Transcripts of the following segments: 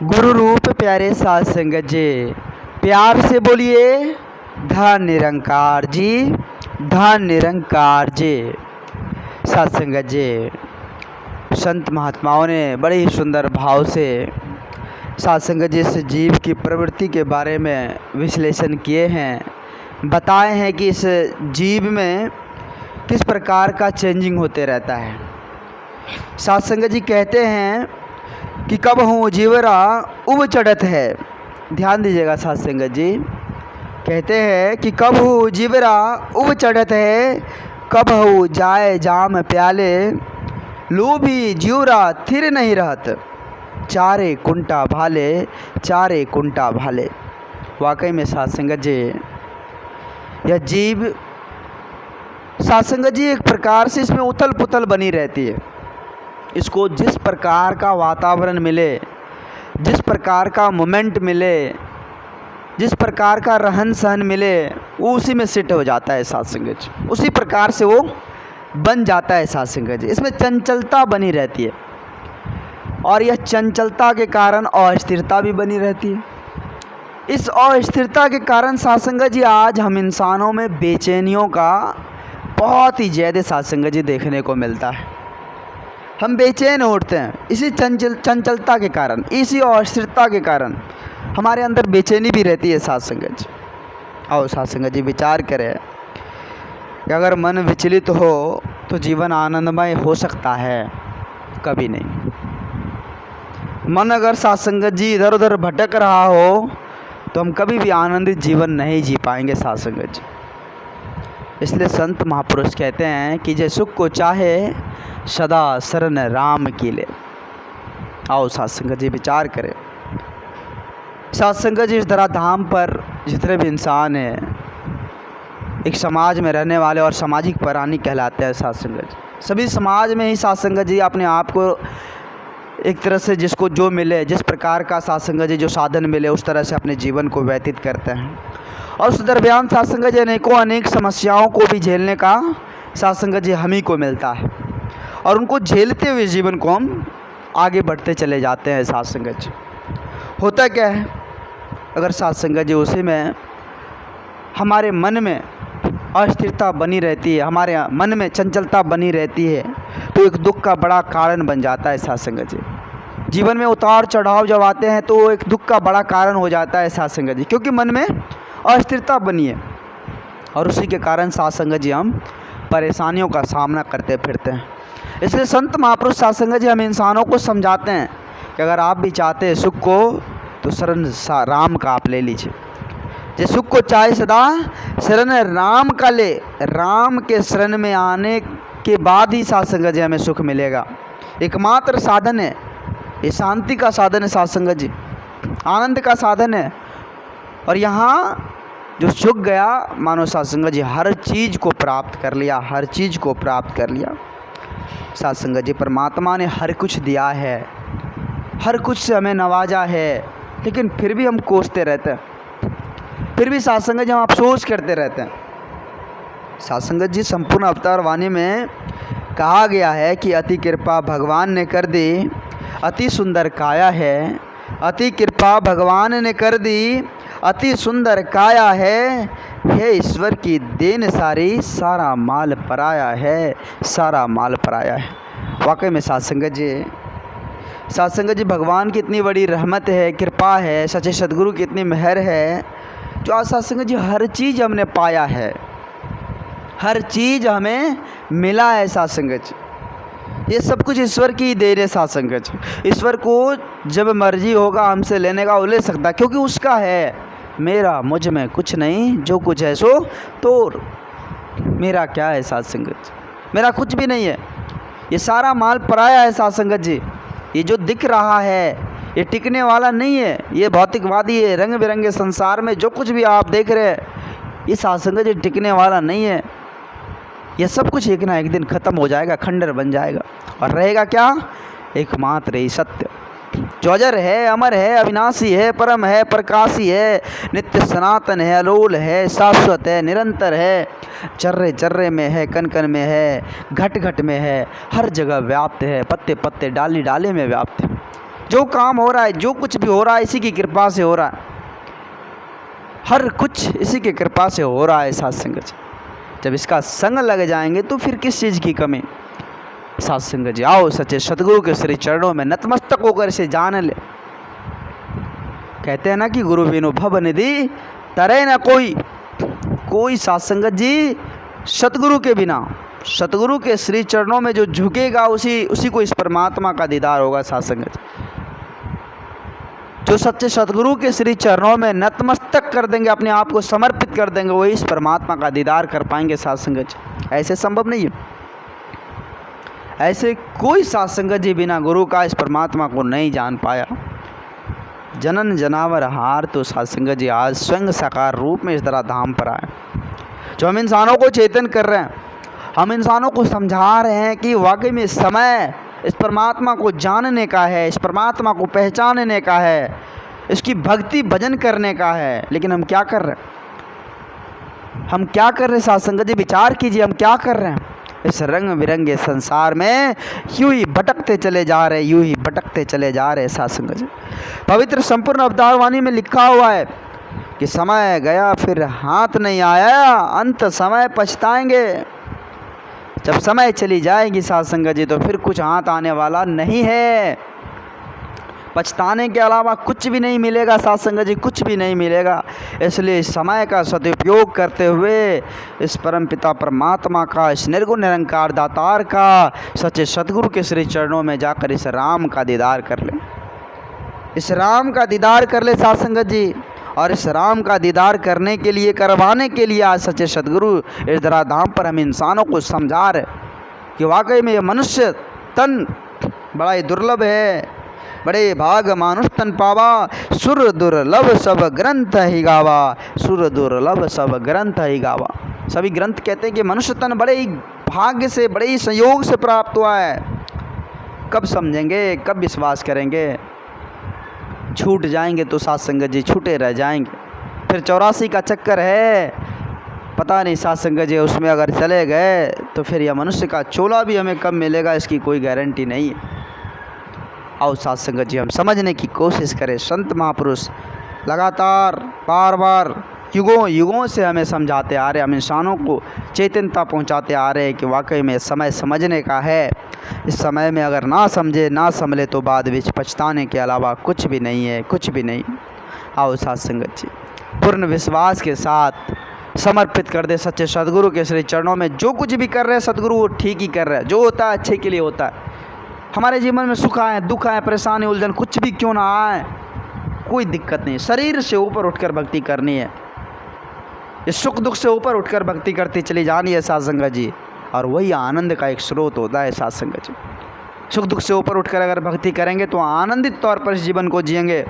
गुरु रूप प्यारे साध संगत जी, प्यार से बोलिए धन निरंकार जी, धन निरंकार जी। साध संगत जी, संत महात्माओं ने बड़े ही सुंदर भाव से साध संगत जी इस जीव की प्रवृत्ति के बारे में विश्लेषण किए हैं, बताए हैं कि इस जीव में किस प्रकार का चेंजिंग होते रहता है। साध संगत जी कहते हैं कि कब हूँ जीवरा उब चढ़त है। ध्यान दीजिएगा साध संगत जी, कहते हैं कि कब हूँ जीवरा उब चढ़त है, कब हूँ जाए जाम प्याले, लू भी जीवरा थिर नहीं रहत, चारे कुंटा भाले, चारे कुंटा भाले। वाकई में साध संगत जी, यह जीव साध संगत जी एक प्रकार से इसमें उथल पुथल बनी रहती है। इसको जिस प्रकार का वातावरण मिले, जिस प्रकार का मोमेंट मिले, जिस प्रकार का रहन सहन मिले, वो उसी में सेट हो जाता है साध संगत जी, उसी प्रकार से वो बन जाता है साध संगत जी। इसमें चंचलता बनी रहती है और यह चंचलता के कारण अस्थिरता भी बनी रहती है। इस अस्थिरता के कारण साध संगत जी आज हम इंसानों में बेचैनियों का बहुत ही ज़्यादा साध संगत जी देखने को मिलता है। हम बेचैन उठते हैं इसी चंचलता के कारण, इसी अस्थिरता के कारण हमारे अंदर बेचैनी भी रहती है साध संगत जी। और साध संगत जी विचार करें कि अगर मन विचलित हो तो जीवन आनंदमय हो सकता है? कभी नहीं। मन अगर साध संगत जी इधर उधर भटक रहा हो तो हम कभी भी आनंदित जीवन नहीं जी पाएंगे साध संगत जी। इसलिए संत महापुरुष कहते हैं कि जे सुख को चाहे सदा शरण राम की ले। आओ साध संगत जी विचार करें। साध संगत जी इस धराधाम पर जितने भी इंसान हैं, एक समाज में रहने वाले और सामाजिक प्राणी कहलाते हैं साध संगत जी। सभी समाज में ही साध संगत जी अपने आप को एक तरह से जिसको जो मिले, जिस प्रकार का साध संगत जी जो साधन मिले, उस तरह से अपने जीवन को व्यतीत करते हैं। और उस दरमियान साध संगत जी अनेक समस्याओं को भी झेलने का साध संगत जी हम ही को मिलता है और उनको झेलते हुए जीवन को हम आगे बढ़ते चले जाते हैं साध संगत जी। होता क्या है, अगर साध संगत जी उसी में हमारे मन में अस्थिरता बनी रहती है, हमारे मन में चंचलता बनी रहती है, तो एक दुख का बड़ा कारण बन जाता है साध संगत जी। जीवन में उतार चढ़ाव जब आते हैं तो एक दुख का बड़ा कारण हो जाता है साध संगत जी, क्योंकि मन में अस्थिरता बनी है और उसी के कारण साध संगत जी हम परेशानियों का सामना करते फिरते हैं। इसलिए संत महापुरुष साध संगत जी हम इंसानों को समझाते हैं कि अगर आप भी चाहते हैं सुख को तो शरण राम का आप ले लीजिए। जे सुख को चाहे सदा शरण राम का ले, राम के शरण में आने के बाद ही साध संगत जी हमें सुख मिलेगा। एकमात्र साधन है ये, शांति का साधन है साध संगत जी, आनंद का साधन है। और यहाँ जो सुख गया, मानो साध संगत जी हर चीज़ को प्राप्त कर लिया, हर चीज़ को प्राप्त कर लिया। साध संगत जी परमात्मा ने हर कुछ दिया है, हर कुछ से हमें नवाजा है, लेकिन फिर भी हम कोसते रहते हैं, फिर भी साध संगत जी हम अफसोस करते रहते हैं। साध संगत जी संपूर्ण अवतार वाणी में कहा गया है कि अति कृपा भगवान ने कर दी, अति सुंदर काया है, अति कृपा भगवान ने कर दी, अति सुंदर काया है, हे ईश्वर की देन सारी, सारा माल पराया है, सारा माल पराया है। वाकई में साध संगत जी भगवान की इतनी बड़ी रहमत है, कृपा है, सच्चे सदगुरु की इतनी मेहर है, जो आज साध संगत जी हर चीज़ हमने पाया है, हर चीज़ हमें मिला है साध संगत जी। ये सब कुछ ईश्वर की देन है साध संगत जी। ईश्वर को जब मर्जी होगा हमसे लेने का वो ले सकता, क्योंकि उसका है। मेरा मुझ में कुछ नहीं, जो कुछ है सो तोर। मेरा क्या है साध संगत जी, मेरा कुछ भी नहीं है, ये सारा माल पराया है साध संगत जी। ये जो दिख रहा है ये टिकने वाला नहीं है, ये भौतिकवादी है। रंग बिरंगे संसार में जो कुछ भी आप देख रहे हैं ये साध संगत जी टिकने वाला नहीं है। यह सब कुछ एक ना एक दिन ख़त्म हो जाएगा, खंडर बन जाएगा और रहेगा क्या? एकमात्र ही सत्य, जो अजर है, अमर है, अविनाशी है, परम है, प्रकाशी है, नित्य सनातन है, अलोल है, शाश्वत है, निरंतर है, चर्रे चर्रे में है, कण कण में है, घट घट में है, हर जगह व्याप्त है, पत्ते पत्ते डाली डाले में व्याप्त है। जो काम हो रहा है, जो कुछ भी हो रहा है, इसी की कृपा से हो रहा है। हर कुछ इसी की कृपा से हो रहा है साथ संगत जी। जब इसका संग लग जाएंगे तो फिर किस चीज़ की कमी। साथ संगत जी आओ सच्चे सतगुरु के श्री चरणों में नतमस्तक होकर इसे जान ले। कहते हैं ना कि गुरु बिनु भव निधि तरे न कोई साथ संगत जी सतगुरु के बिना, सतगुरु के श्री चरणों में जो झुकेगा उसी को इस परमात्मा का दीदार होगा। साथ संगत जो सच्चे सतगुरु के श्री चरणों में नतमस्तक कर देंगे, अपने आप को समर्पित कर देंगे, वही इस परमात्मा का दीदार कर पाएंगे। साथ संगत ऐसे संभव नहीं है। ऐसे कोई साथ संगत जी बिना गुरु का इस परमात्मा को नहीं जान पाया। जनन जनावर हार तो साथ संगत जी आज स्वयं साकार रूप में इस तरह धाम पर आए। जो हम इंसानों को चेतन कर रहे हैं, हम इंसानों को समझा रहे हैं कि वाकई में समय इस परमात्मा को जानने का है, इस परमात्मा को पहचानने का है, इसकी भक्ति भजन करने का है। लेकिन हम क्या कर रहे हैं? हम क्या कर रहे हैं साथ संगत जी? विचार कीजिए, हम क्या कर रहे हैं? इस रंग बिरंगे संसार में यूं ही भटकते चले जा रहे, यूं ही भटकते चले जा रहे। साथ संगत जी पवित्र संपूर्ण अवतार वाणी में लिखा हुआ है कि समय गया फिर हाथ नहीं आया, अंत समय पछताएंगे। जब समय चली जाएगी साथ संगत जी तो फिर कुछ हाथ आने वाला नहीं है। पछताने के अलावा कुछ भी नहीं मिलेगा साथ संगत जी, कुछ भी नहीं मिलेगा। इसलिए इस समय का सदुपयोग करते हुए इस परमपिता परमात्मा का, इस निर्गुण निरंकार दातार का, सच्चे सतगुरु के श्री चरणों में जाकर इस राम का दीदार कर ले, इस राम का दीदार कर ले साथ संगत जी। और इस राम का दीदार करने के लिए, करवाने के लिए आज सच्चे सतगुरु इस धराधाम पर हम इंसानों को समझा रहे कि वाकई में ये मनुष्य तन बड़ा ही दुर्लभ है। बड़े भाग मानुष तन पावा, सुर दुर्लभ सब ग्रंथ ही गावा, सुर दुर्लभ सब ग्रंथ ही गावा। सभी ग्रंथ कहते हैं कि मनुष्य तन बड़े ही भाग्य से, बड़े ही संयोग से प्राप्त हुआ है। कब समझेंगे, कब विश्वास करेंगे? छूट जाएंगे तो साथ संगत जी छूटे रह जाएंगे। फिर 84 का चक्कर है, पता नहीं साथ संगत जी उसमें अगर चले गए तो फिर यह मनुष्य का चोला भी हमें कब मिलेगा, इसकी कोई गारंटी नहीं है। आओ साथ संगत जी हम समझने की कोशिश करें। संत महापुरुष लगातार बार बार युगों युगों से हमें समझाते आ रहे, हम इंसानों को चेतनता पहुंचाते आ रहे हैं कि वाकई में समय समझने का है। इस समय में अगर ना समझे, ना संभले तो बाद में पछताने के अलावा कुछ भी नहीं है, कुछ भी नहीं। आओ साथ संगत जी पूर्ण विश्वास के साथ समर्पित कर दे सच्चे सदगुरु के श्री चरणों में। जो कुछ भी कर रहे हैं सदगुरु वो ठीक ही कर रहे हैं, जो होता है अच्छे के लिए होता है। हमारे जीवन में सुख आए, दुख आए, परेशानी, उलझन कुछ भी क्यों ना आए, कोई दिक्कत नहीं। शरीर से ऊपर उठकर भक्ति करनी है, इस सुख दुख से ऊपर उठकर भक्ति करती चली जानी है साथ संगत जी। और वही आनंद का एक स्रोत होता है साथ संगत जी। सुख दुख से ऊपर उठकर अगर भक्ति करेंगे तो आनंदित तौर पर इस जीवन को जिएंगे।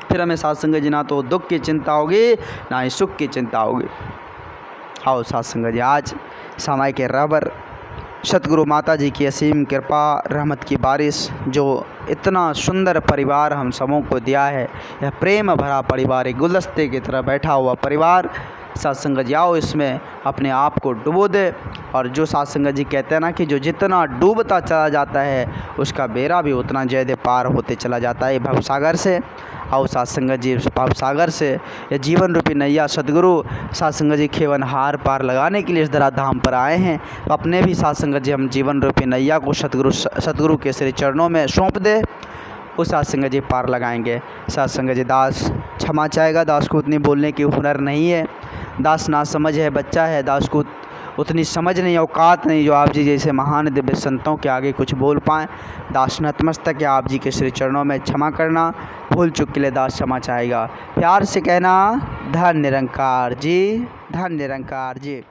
फिर हमें साथ संगत जी ना तो दुख की चिंता होगी, ना ही सुख की चिंता होगी। आओ साथ संगत जी आज समय के रहबर सतगुरु माता जी की असीम कृपा, रहमत की बारिश, जो इतना सुंदर परिवार हम सबों को दिया है, यह प्रेम भरा परिवार, एक गुलदस्ते की तरह बैठा हुआ परिवार। साथ संगत जी आओ इसमें अपने आप को डुबो दे। और जो साथ संगत जी कहते हैं ना कि जो जितना डूबता चला जाता है उसका बेड़ा भी उतना ज़्यादा पार होते चला जाता है भवसागर से। आओ साथ संगत जी भवसागर से ये जीवन रूपी नैया सदगुरु साथ संगत जी खेवन हार पार लगाने के लिए इस धराधाम पर आए हैं। तो अपने भी साथ संगत जी हम जीवन रूपी नैया को सतगुरु के श्री चरणों में सौंप दे, उस साथ संगत जी पार लगाएंगे। साथ संगत जी दास क्षमा चाहेगा, दास को उतनी बोलने की हुनर नहीं है, दास ना समझ है, बच्चा है, दास को उतनी समझ नहीं, औकात नहीं जो आप जी जैसे महान दिव्य संतों के आगे कुछ बोल पाएँ। दास नतमस्तक है आप जी के श्री चरणों में, क्षमा करना, भूल चूक के लिए दास क्षमा चाहेगा। प्यार से कहना धन निरंकार जी, धन निरंकार जी।